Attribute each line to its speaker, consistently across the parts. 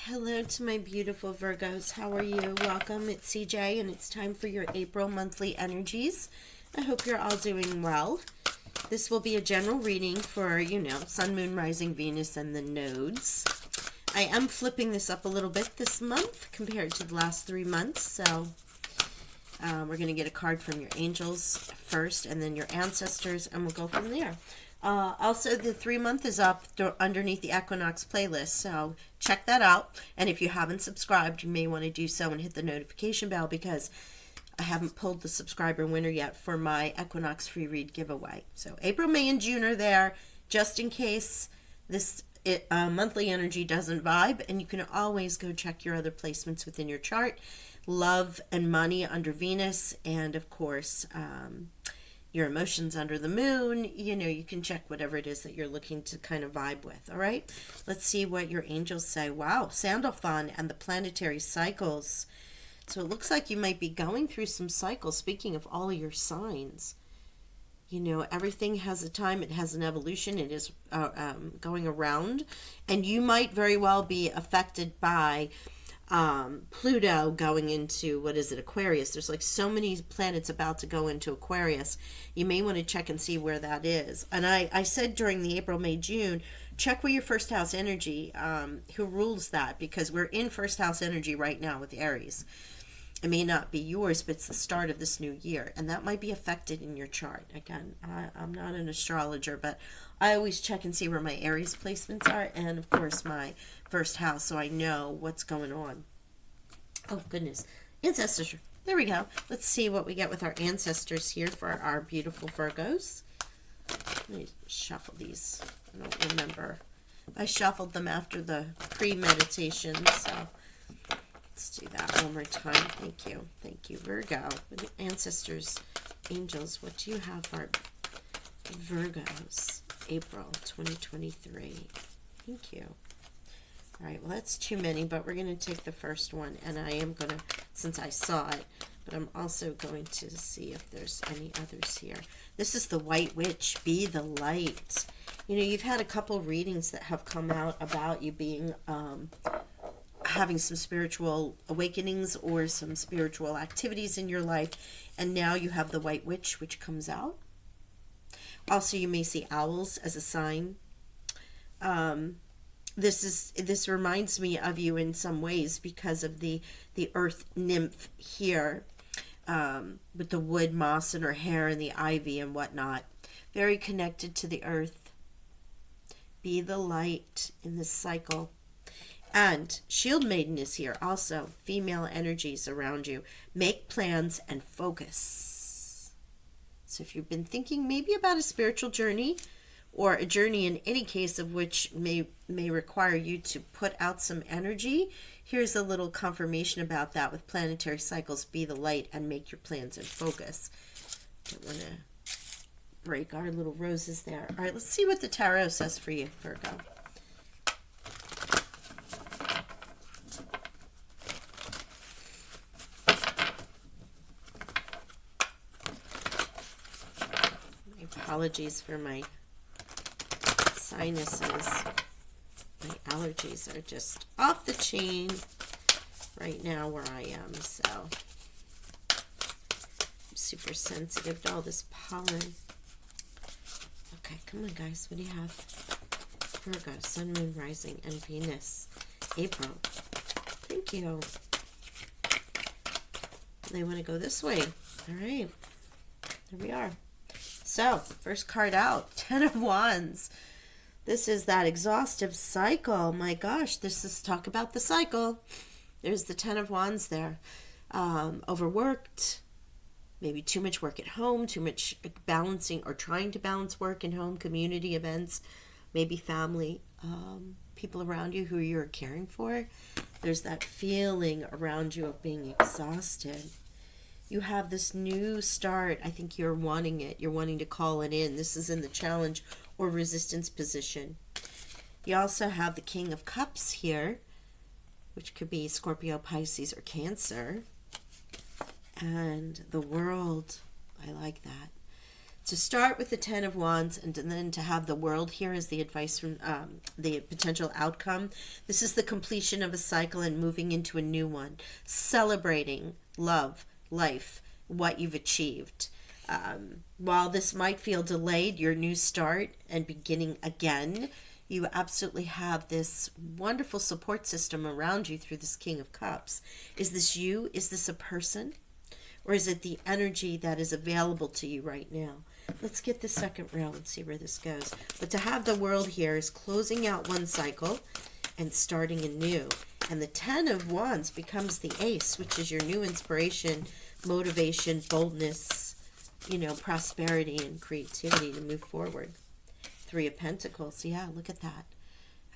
Speaker 1: Hello to my beautiful Virgos. How are you? Welcome. It's CJ and it's time for your April monthly energies. I hope you're all doing well. This will be a general reading for, Sun, Moon, Rising, Venus, and the nodes. I am flipping this up a little bit this month compared to the last 3 months. So we're going to get a card from your angels first and then your ancestors, and we'll go from there. Also, the 3-month is up underneath the Equinox playlist, so check that out. And if you haven't subscribed, you may want to do so and hit the notification bell, because I haven't pulled the subscriber winner yet for my Equinox free read giveaway. So April, May, and June are there just in case this monthly energy doesn't vibe, and you can always go check your other placements within your chart. Love and money under Venus, and of course, your emotions under the moon. You can check whatever it is that you're looking to kind of vibe with. All right, let's see what your angels say. Wow, Sandalphon and the planetary cycles. So it looks like you might be going through some cycles. Speaking of all of your signs, everything has a time. It has an evolution. It is going around, and you might very well be affected by Pluto going into, Aquarius. There's like so many planets about to go into Aquarius. You may want to check and see where that is. And I said during the April, May, June, check where your first house energy, who rules that, because we're in first house energy right now with Aries. It may not be yours, but it's the start of this new year, and that might be affected in your chart. Again, I'm not an astrologer, but I always check and see where my Aries placements are, and of course my first house, so I know what's going on. Oh goodness, ancestors. There we go. Let's see what we get with our ancestors here for our beautiful Virgos. Let me shuffle these. I don't remember. I shuffled them after the pre-meditation, so let's do that one more time. Thank you. Thank you, Virgo. Ancestors, angels, what do you have for Virgos? April 2023. Thank you. All right, well, that's too many, but we're going to take the first one, and I am going to, since I saw it, but I'm also going to see if there's any others here. This is the White Witch, be the light. You've had a couple readings that have come out about you being, having some spiritual awakenings or some spiritual activities in your life, and now you have the White Witch, which comes out. Also, you may see owls as a sign. This reminds me of you in some ways because of the earth nymph here, with the wood moss in her hair and the ivy and whatnot. Very connected to the earth. Be the light in this cycle. And Shield Maiden is here also. Female energies around you. Make plans and focus. So if you've been thinking maybe about a spiritual journey, or a journey in any case of which may require you to put out some energy, here's a little confirmation about that with planetary cycles. Be the light and make your plans and focus. Don't want to break our little roses there. All right, let's see what the tarot says for you, Virgo. My apologies for my sinuses. My allergies are just off the chain right now where I am, so I'm super sensitive to all this pollen. Okay, come on guys, what do you have? Virgo, Sun, Moon, Rising, and Venus. April. Thank you. They want to go this way. All right, there we are. So, first card out, Ten of Wands. This is that exhaustive cycle. My gosh, this is talk about the cycle. There's the Ten of Wands there. Overworked, maybe too much work at home, too much balancing or trying to balance work and home, community events, maybe family, people around you who you're caring for. There's that feeling around you of being exhausted. You have this new start. I think you're wanting it. You're wanting to call it in. This is in the challenge or resistance position. You also have the King of Cups here, which could be Scorpio, Pisces, or Cancer. And the World. I like that. To start with the Ten of Wands and then to have the World here as the advice from the potential outcome. This is the completion of a cycle and moving into a new one. Celebrating love, life, what you've achieved. While this might feel delayed, your new start and beginning again, you absolutely have this wonderful support system around you through this King of Cups. Is this you? Is this a person? Or is it the energy that is available to you right now? Let's get the second round and see where this goes. But to have the World here is closing out one cycle and starting a new. And the Ten of Wands becomes the Ace, which is your new inspiration, motivation, boldness, prosperity and creativity to move forward. Three of Pentacles. Yeah, look at that.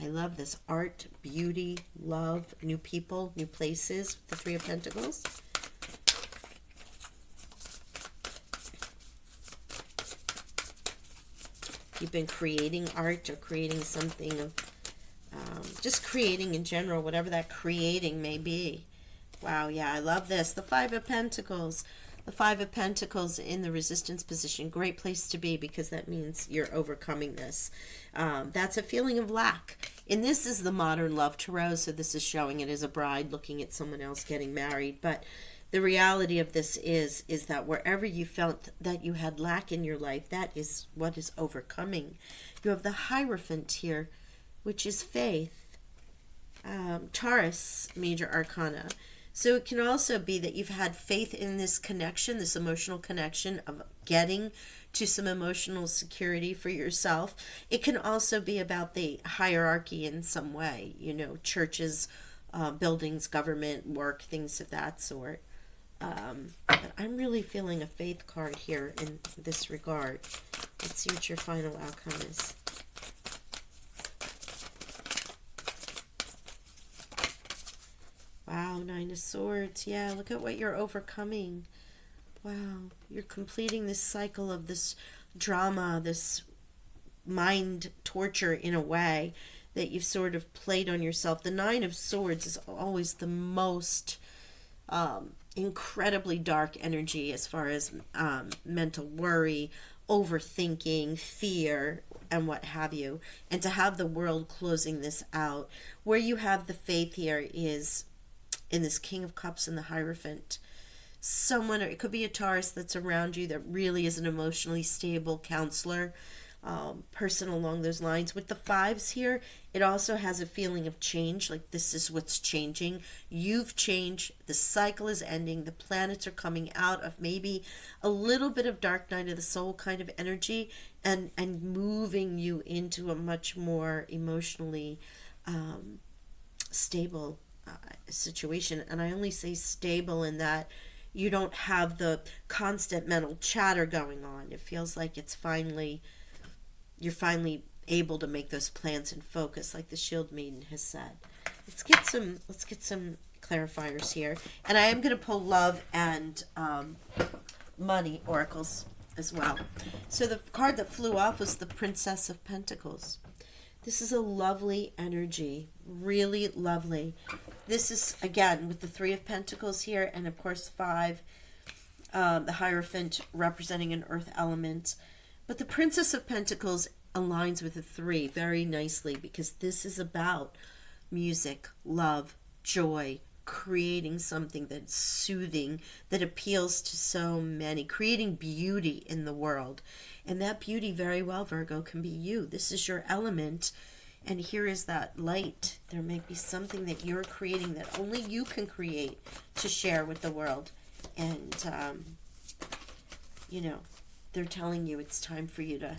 Speaker 1: I love this. Art, beauty, love, new people, new places. The Three of Pentacles. You've been creating art or creating something of just creating in general, whatever that creating may be. Wow, yeah, I love this. The Five of Pentacles. The Five of Pentacles in the resistance position. Great place to be because that means you're overcoming this. That's a feeling of lack. And this is the modern love tarot, so this is showing it as a bride looking at someone else getting married. But the reality of this is that wherever you felt that you had lack in your life, that is what is overcoming. You have the Hierophant here, which is faith. Taurus, major arcana. So it can also be that you've had faith in this connection, this emotional connection of getting to some emotional security for yourself. It can also be about the hierarchy in some way, churches, buildings, government, work, things of that sort. But I'm really feeling a faith card here in this regard. Let's see what your final outcome is. Wow, Nine of Swords. Yeah, look at what you're overcoming. Wow, you're completing this cycle of this drama, this mind torture in a way that you've sort of played on yourself. The Nine of Swords is always the most incredibly dark energy as far as mental worry, overthinking, fear, and what have you. And to have the World closing this out, where you have the faith here is in this King of Cups and the Hierophant. Someone, or it could be a Taurus that's around you that really is an emotionally stable counselor, person along those lines. With the fives here, it also has a feeling of change, like this is what's changing. You've changed, the cycle is ending, the planets are coming out of maybe a little bit of dark night of the soul kind of energy and moving you into a much more emotionally stable situation. And I only say stable in that you don't have the constant mental chatter going on. It feels like it's you're finally able to make those plans and focus, like the Shield Maiden has said. Let's get some clarifiers here, and I am going to pull love and money oracles as well. So the card that flew off was the Princess of Pentacles. This is a lovely energy, really lovely. This is, again, with the Three of Pentacles here, and of course five, the Hierophant representing an earth element. But the Princess of Pentacles aligns with the three very nicely because this is about music, love, joy, creating something that's soothing, that appeals to so many, creating beauty in the world. And that beauty very well, Virgo, can be you. This is your element. And here is that light. There may be something that you're creating that only you can create to share with the world. And, they're telling you it's time for you to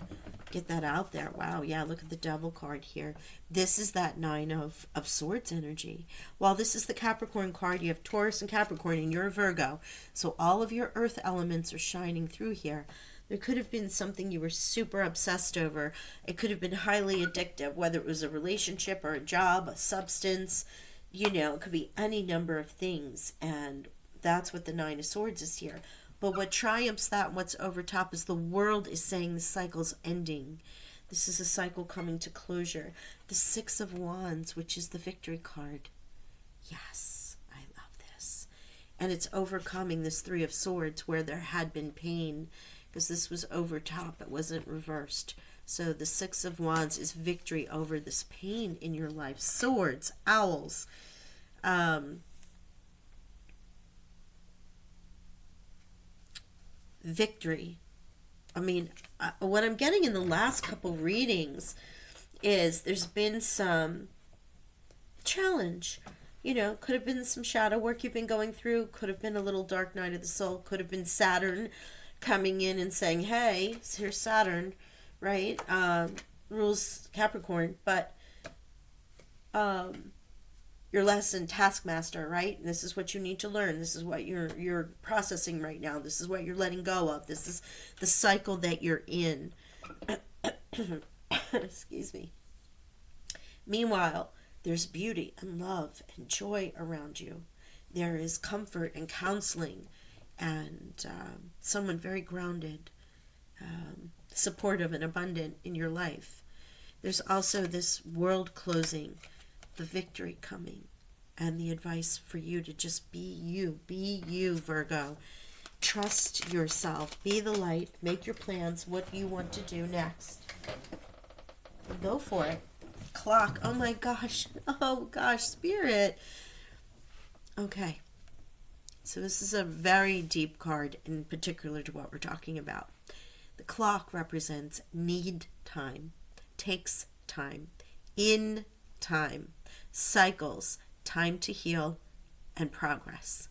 Speaker 1: get that out there. Wow, yeah, look at the Devil card here. This is that Nine of Swords energy. While this is the Capricorn card, you have Taurus and Capricorn, and you're a Virgo. So all of your earth elements are shining through here. There could have been something you were super obsessed over. It could have been highly addictive, whether it was a relationship or a job, a substance. It could be any number of things. And that's what the Nine of Swords is here. But what triumphs that and what's over top is the World is saying the cycle's ending. This is a cycle coming to closure. The Six of Wands, which is the Victory card. Yes, I love this. And it's overcoming this Three of Swords where there had been pain, because this was over top. It wasn't reversed. So the Six of Wands is victory over this pain in your life. Swords, owls, victory. I mean, what I'm getting in the last couple readings is there's been some challenge. You know, could have been some shadow work you've been going through, could have been a little dark night of the soul, could have been Saturn coming in and saying, hey, here's Saturn, right? Rules Capricorn, but your lesson, taskmaster, right? This is what you need to learn. This is what you're processing right now. This is what you're letting go of. This is the cycle that you're in. Excuse me. Meanwhile, there's beauty and love and joy around you. There is comfort and counseling and someone very grounded, supportive and abundant in your life. There's also this world closing, the victory coming, and the advice for you to just be you, Virgo. Trust yourself, be the light, make your plans, what you want to do next. Go for it. Clock. Oh my gosh. Oh gosh, Spirit. Okay. So this is a very deep card in particular to what we're talking about. The clock represents need time, takes time, in time, cycles, time to heal, and progress.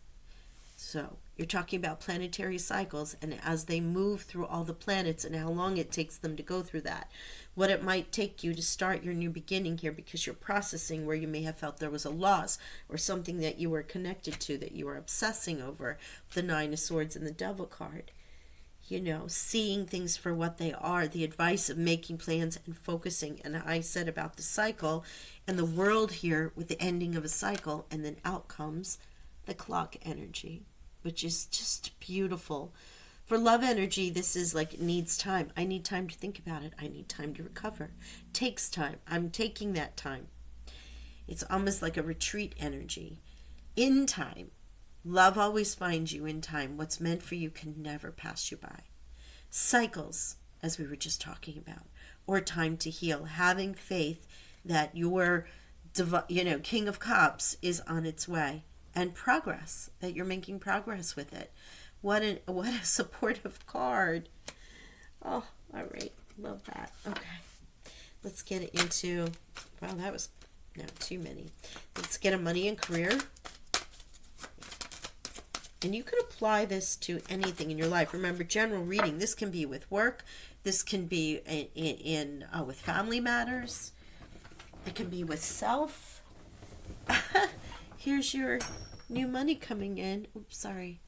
Speaker 1: So you're talking about planetary cycles and as they move through all the planets and how long it takes them to go through that. What it might take you to start your new beginning here because you're processing where you may have felt there was a loss or something that you were connected to that you were obsessing over. The Nine of Swords and the Devil card. You know, seeing things for what they are, the advice of making plans and focusing. And I said about the cycle and the world here with the ending of a cycle, and then out comes the clock energy, which is just beautiful. For love energy, this is like it needs time. I need time to think about it. I need time to recover. It takes time. I'm taking that time. It's almost like a retreat energy. In time. Love always finds you in time. What's meant for you can never pass you by. Cycles, as we were just talking about, or time to heal. Having faith that your, King of Cups is on its way, and progress, that you're making progress with it. What a supportive card. Oh, all right. Love that. Okay. Let's get into, well, that was too many. Let's get a money and career. And you can apply this to anything in your life. Remember, general reading, this can be with work. This can be in with family matters. It can be with self. Here's your new money coming in. Oops, sorry.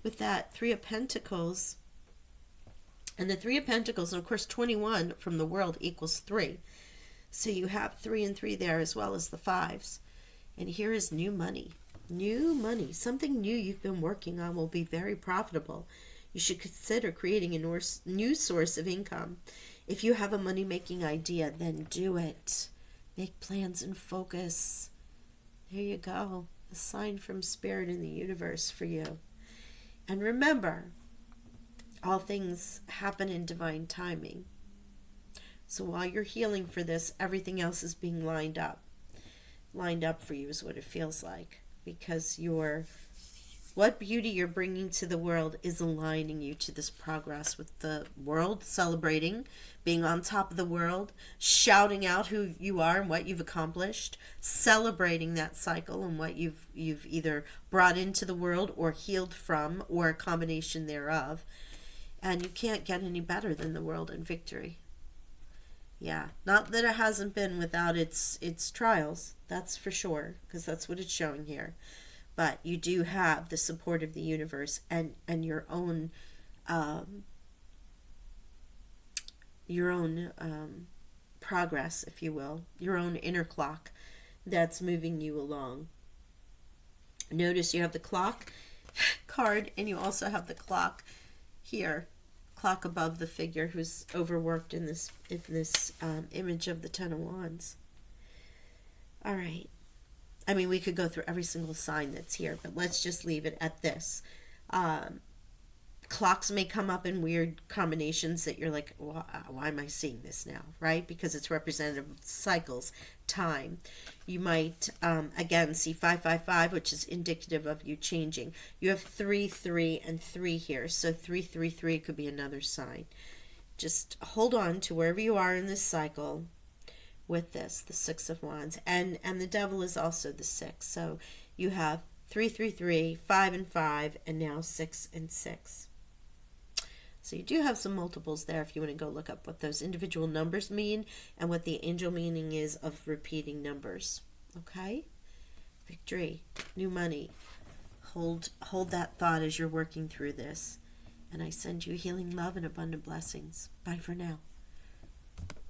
Speaker 1: With that Three of Pentacles. And the Three of Pentacles, and of course 21 from the world equals 3. So you have 3 and 3 there as well as the 5s. And here is new money. New money. Something new you've been working on will be very profitable. You should consider creating a new source of income. If you have a money-making idea, then do it. Make plans and focus. There you go. A sign from Spirit in the universe for you. And remember, all things happen in divine timing. So while you're healing for this, everything else is being lined up. Lined up for you is what it feels like. Because what beauty you're bringing to the world is aligning you to this progress with the world, celebrating, being on top of the world, shouting out who you are and what you've accomplished, celebrating that cycle and what you've either brought into the world or healed from, or a combination thereof. And you can't get any better than the world in victory. Yeah, not that it hasn't been without its trials, that's for sure, because that's what it's showing here. But you do have the support of the universe and your own progress, if you will, your own inner clock that's moving you along. Notice you have the clock card, and you also have the clock here. Clock above the figure who's overworked in this image of the Ten of Wands. All right. I mean, we could go through every single sign that's here, but let's just leave it at this. clocks may come up in weird combinations that you're like, why am I seeing this now, right? Because it's representative of cycles, time. You might, again, see 555, which is indicative of you changing. You have 3, 3, and 3 here, so 3, 3, 3 could be another sign. Just hold on to wherever you are in this cycle with this, the Six of Wands. And the Devil is also the 6. So you have 3, 3, 3, 5 and 5, and now 6 and 6. So you do have some multiples there if you want to go look up what those individual numbers mean and what the angel meaning is of repeating numbers. Okay? Victory, new money. Hold that thought as you're working through this. And I send you healing love and abundant blessings. Bye for now.